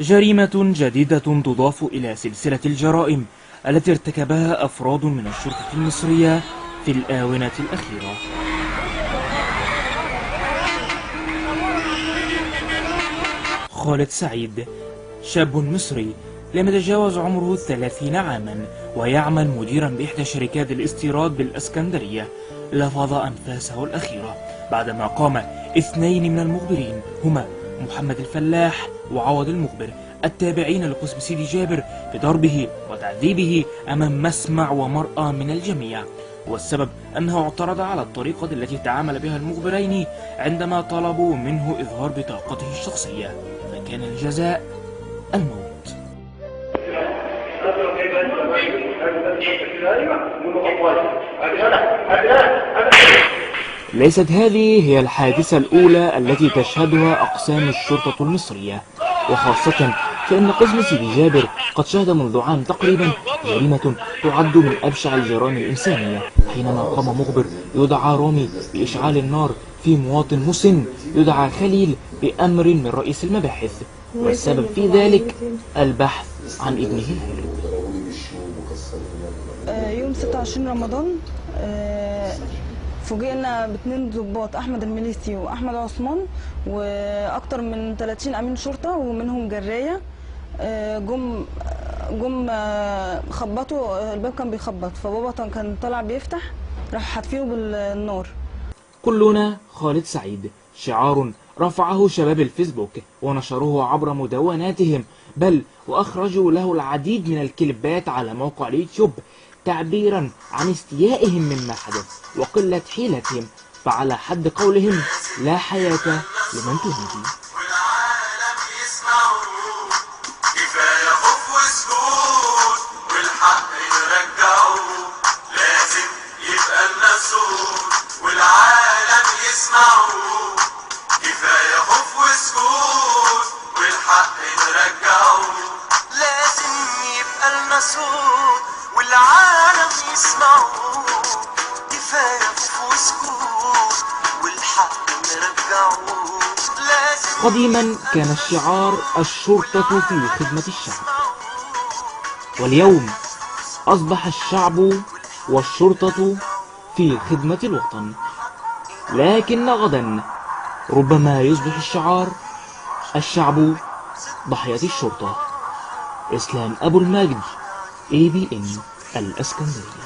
جريمة جديدة تضاف إلى سلسلة الجرائم التي ارتكبها أفراد من الشرطة المصرية في الآونة الأخيرة. خالد سعيد شاب مصري لم يتجاوز عمره 30 عاما ويعمل مديرا بإحدى شركات الاستيراد بالإسكندرية، لفظ أنفاسه الأخيرة بعدما قام 2 من المخبرين هما محمد الفلاح وعوض المخبر التابعين لقسم سيدي جابر بضربه وتعذيبه أمام مسمع ومرأى من الجميع، والسبب أنه اعترض على الطريقة التي تعامل بها المخبرين عندما طلبوا منه إظهار بطاقته الشخصية، فكان الجزاء الموت. ليست هذه هي الحادثة الأولى التي تشهدها أقسام الشرطة المصرية، وخاصة فإن قسم سيدي جابر قد شهد منذ عام تقريبا جريمة تعد من أبشع الجرائم الإنسانية، حينما قام مخبر يدعى رامي بإشعال النار في مواطن مسن يدعى خليل بأمر من رئيس المباحث، والسبب في ذلك البحث عن ابنه الهارب. يوم 26 رمضان فوجئنا ب2 ضباط، احمد المليسي واحمد عثمان واكتر من 30 امين شرطه ومنهم جرايه. جم خبطوا الباب، كان بيخبط فبابا كان طالع بيفتح، راح حاتفينه بالنار. كلنا خالد سعيد شعار رفعه شباب الفيسبوك ونشروه عبر مدوناتهم، بل وأخرجوا له العديد من الكليبات على موقع اليوتيوب تعبيرا عن استيائهم مما حدث وقلة حيلتهم، فعلى حد قولهم لا حياة لمن تهدي. والعالم يسمعوا كفاية خوف وسكوت والحق نرجعوه. قديما كان الشعار الشرطة في خدمة الشعب، واليوم أصبح الشعب والشرطة في خدمة الوطن، لكن غدا ربما يصبح الشعار الشعب ضحية الشرطة. إسلام أبو المجد ABN الإسكندرية.